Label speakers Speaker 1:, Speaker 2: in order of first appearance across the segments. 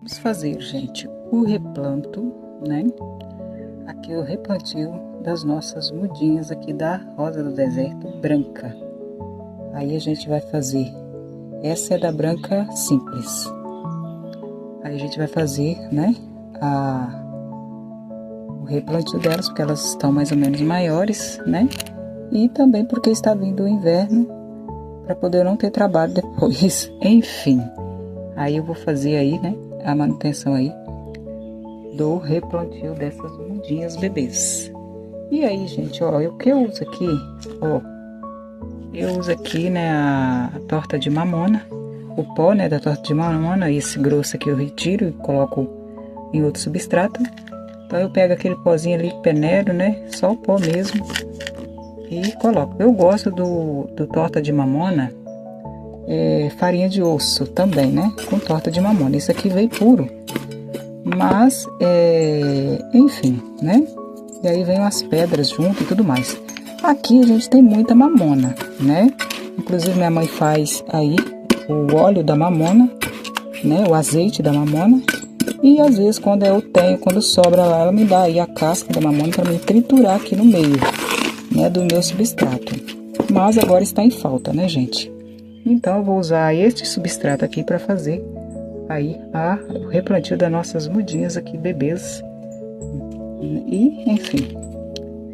Speaker 1: Vamos fazer, gente, o replanto, né? Aqui o replantio das nossas mudinhas aqui da rosa do deserto branca. Aí a gente vai fazer, essa é da branca simples. Aí a gente vai fazer, né, o replantio delas, porque elas estão mais ou menos maiores, né? E também porque está vindo o inverno, para poder não ter trabalho depois. Enfim, aí eu vou fazer aí, né, a manutenção aí do replantio dessas mudinhas bebês. E aí, gente, ó, o que eu uso aqui, ó, eu uso aqui, né, a torta de mamona, o pó, né, da torta de mamona, esse grosso aqui eu retiro e coloco em outro substrato. Então eu pego aquele pozinho ali, peneiro, né, só o pó mesmo, e coloco. Eu gosto do torta de mamona, farinha de osso também, né, com torta de mamona. Isso aqui veio puro, mas, enfim, né, e aí vem as pedras junto e tudo mais. Aqui a gente tem muita mamona, né, inclusive minha mãe faz aí o óleo da mamona, né, o azeite da mamona. E às vezes quando eu tenho, quando sobra lá, ela me dá aí a casca da mamona para me triturar aqui no meio, né, do meu substrato. Mas agora está em falta, né, gente? Então eu vou usar este substrato aqui para fazer aí o replantio das nossas mudinhas aqui, bebês. E, enfim,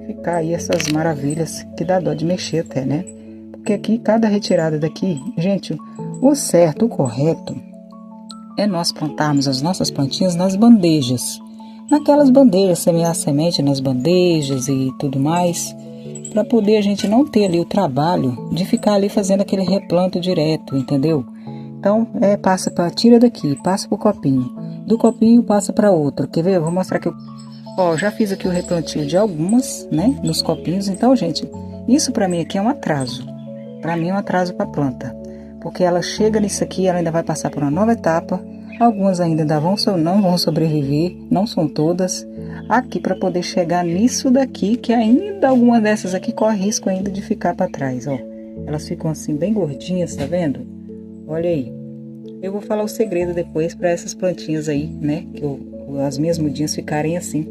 Speaker 1: ficar aí essas maravilhas que dá dó de mexer até, né? Porque aqui, cada retirada daqui, gente, o certo, o correto é nós plantarmos as nossas plantinhas nas bandejas. Naquelas bandejas, semear semente nas bandejas e tudo mais, para poder a gente não ter ali o trabalho de ficar ali fazendo aquele replanto direto, entendeu? Então, tira daqui, passa pro copinho. Do copinho passa para outro. Quer ver? Eu vou mostrar que ó, já fiz aqui o replantio de algumas, né, nos copinhos. Então, gente, isso para mim aqui é um atraso. Para mim é um atraso para a planta. Porque ela chega nisso aqui, ela ainda vai passar por uma nova etapa. Algumas ainda não vão sobreviver, não são todas. Aqui para poder chegar nisso daqui, que ainda algumas dessas aqui corre risco ainda de ficar para trás, ó. Elas ficam assim bem gordinhas, tá vendo? Olha aí. Eu vou falar o segredo depois para essas plantinhas aí, né? Que as minhas mudinhas ficarem assim,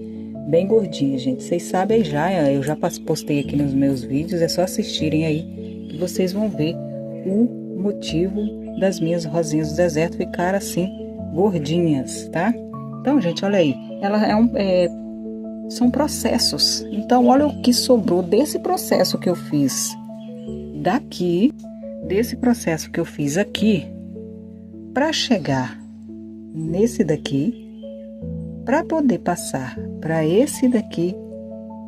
Speaker 1: bem gordinhas, gente. Vocês sabem já, eu já postei aqui nos meus vídeos, é só assistirem aí que vocês vão ver o motivo das minhas rosinhas do deserto ficar assim gordinhas, tá? Então, gente, olha aí, ela são processos. Então, olha o que sobrou desse processo que eu fiz daqui, desse processo que eu fiz aqui, para chegar nesse daqui, para poder passar para esse daqui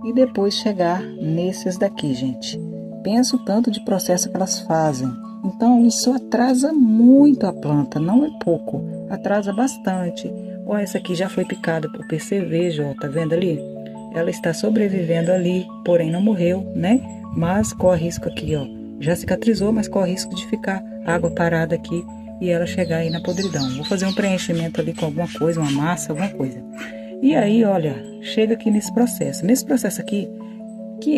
Speaker 1: e depois chegar nesses daqui, gente. Pensa o tanto de processo que elas fazem. Então, isso atrasa muito a planta, não é pouco, atrasa bastante. Ó, essa aqui já foi picada por percevejo, ó, tá vendo ali? Ela está sobrevivendo ali, porém não morreu, né? Mas corre risco aqui, ó, já cicatrizou, mas corre risco de ficar água parada aqui e ela chegar aí na podridão. Vou fazer um preenchimento ali com alguma coisa, uma massa, alguma coisa. E aí, olha, chega aqui nesse processo aqui, que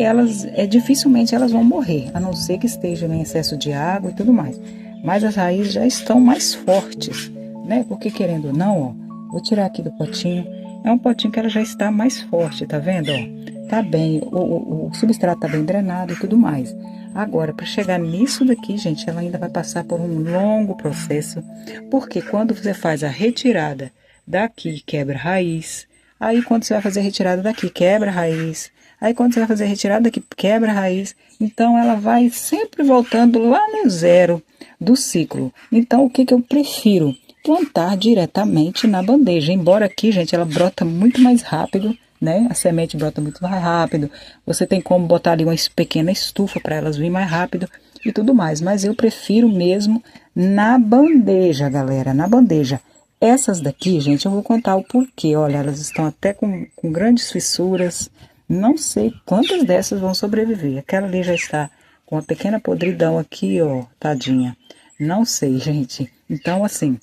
Speaker 1: dificilmente elas vão morrer, a não ser que estejam em excesso de água e tudo mais. Mas as raízes já estão mais fortes, né? Porque querendo ou não, ó, vou tirar aqui do potinho, é um potinho que ela já está mais forte, tá vendo, ó? Tá bem, o substrato tá bem drenado e tudo mais. Agora, para chegar nisso daqui, gente, ela ainda vai passar por um longo processo, porque quando você faz a retirada daqui, quebra a raiz, aí quando você vai fazer a retirada daqui, quebra a raiz, aí quando você vai fazer a retirada daqui, quebra a raiz. Então, ela vai sempre voltando lá no zero do ciclo. Então, o que eu prefiro? Plantar diretamente na bandeja. Embora aqui, gente, ela brota muito mais rápido, né? A semente brota muito mais rápido. Você tem como botar ali uma pequena estufa para elas virem mais rápido e tudo mais. Mas eu prefiro mesmo na bandeja, galera, na bandeja. Essas daqui, gente, eu vou contar o porquê. Olha, elas estão até com grandes fissuras. Não sei quantas dessas vão sobreviver. Aquela ali já está com uma pequena podridão aqui, ó, tadinha. Não sei, gente. Então, assim,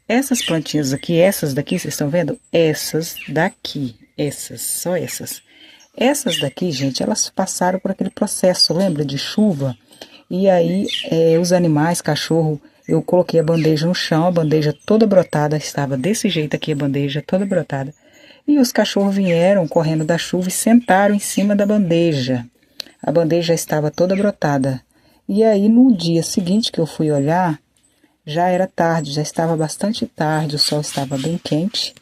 Speaker 1: essas plantinhas aqui, essas daqui, vocês estão vendo? Essas daqui, só essas. Essas daqui, gente, elas passaram por aquele processo, lembra, de chuva? E aí, os animais, cachorro, eu coloquei a bandeja no chão, a bandeja toda brotada, estava desse jeito aqui a bandeja toda brotada. E os cachorros vieram correndo da chuva e sentaram em cima da bandeja. A bandeja estava toda brotada. E aí no dia seguinte que eu fui olhar, já era tarde, já estava bastante tarde, o sol estava bem quente,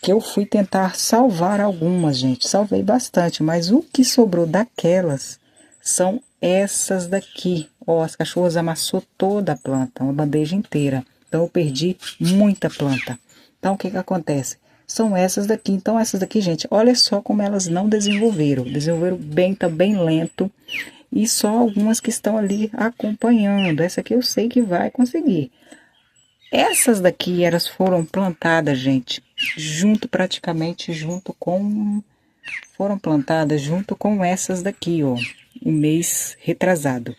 Speaker 1: que eu fui tentar salvar algumas, gente. Salvei bastante, mas o que sobrou daquelas são essas daqui. Ó, as cachorras amassou toda a planta, uma bandeja inteira. Então eu perdi muita planta. Então o que que acontece? São essas daqui. Então essas daqui, gente, olha só como elas não desenvolveram. Desenvolveram bem, tá bem lento. E só algumas que estão ali acompanhando. Essa aqui eu sei que vai conseguir. Essas daqui, elas foram plantadas, gente, praticamente junto com... Foram plantadas junto com essas daqui, ó. Um mês retrasado.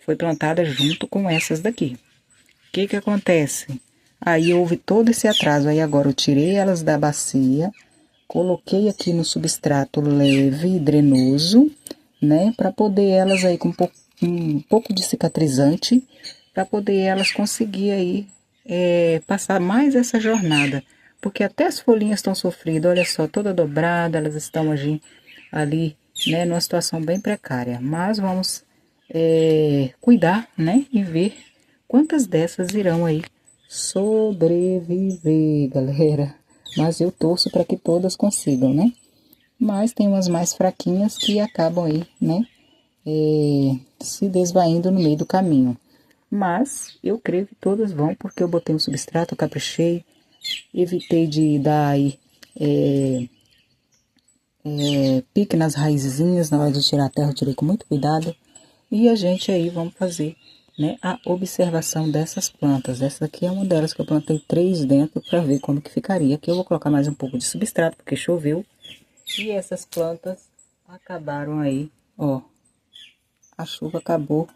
Speaker 1: Foi plantada junto com essas daqui. O que que acontece? Aí houve todo esse atraso. Aí agora eu tirei elas da bacia, coloquei aqui no substrato leve e drenoso, né? Para poder elas aí com um pouco de cicatrizante, para poder elas conseguir aí passar mais essa jornada. Porque até as folhinhas estão sofridas, olha só, toda dobrada, elas estão ali, né? Numa situação bem precária. Mas vamos cuidar, né? E ver quantas dessas irão aí sobreviver, galera. Mas eu torço para que todas consigam, né? Mas tem umas mais fraquinhas que acabam aí, né? Se desvaindo no meio do caminho. Mas eu creio que todas vão, porque eu botei um substrato, eu caprichei, evitei de dar aí pique nas raizinhas, na hora de tirar a terra eu tirei com muito cuidado. E a gente aí vamos fazer, né, a observação dessas plantas. Essa aqui é uma delas que eu plantei 3 dentro para ver como que ficaria. Aqui eu vou colocar mais um pouco de substrato, porque choveu. E essas plantas acabaram aí, ó. A chuva acabou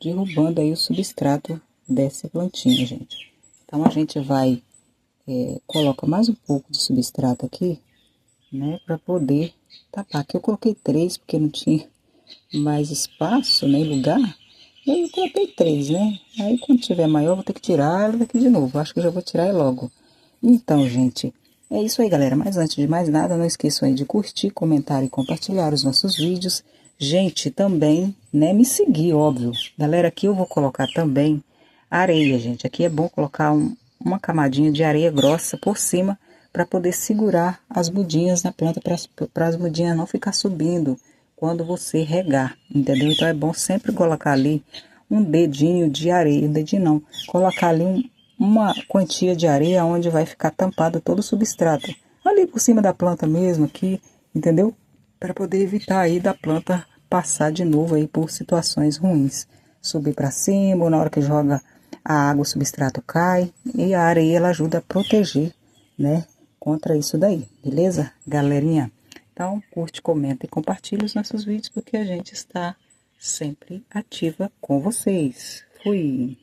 Speaker 1: derrubando aí o substrato dessa plantinha, gente. Então a gente vai, coloca mais um pouco de substrato aqui, né, para poder tapar. Aqui eu coloquei 3 porque não tinha mais espaço, nem lugar. E aí eu coloquei 3, né? Aí quando tiver maior eu vou ter que tirar ela daqui de novo. Acho que eu já vou tirar ela logo. Então, gente, é isso aí, galera. Mas antes de mais nada, não esqueçam aí de curtir, comentar e compartilhar os nossos vídeos. Gente, também, né, me seguir, óbvio. Galera, aqui eu vou colocar também areia, gente. Aqui é bom colocar uma camadinha de areia grossa por cima para poder segurar as mudinhas na planta, para as mudinhas não ficar subindo quando você regar, entendeu? Então é bom sempre colocar ali um dedinho de areia, um dedinho não, colocar ali uma quantia de areia onde vai ficar tampado todo o substrato, ali por cima da planta mesmo aqui, entendeu? Para poder evitar aí da planta passar de novo aí por situações ruins, subir para cima, ou na hora que joga a água o substrato cai, e a areia ela ajuda a proteger, né, contra isso daí, beleza, galerinha? Então, curte, comenta e compartilha os nossos vídeos, porque a gente está sempre ativa com vocês. Fui!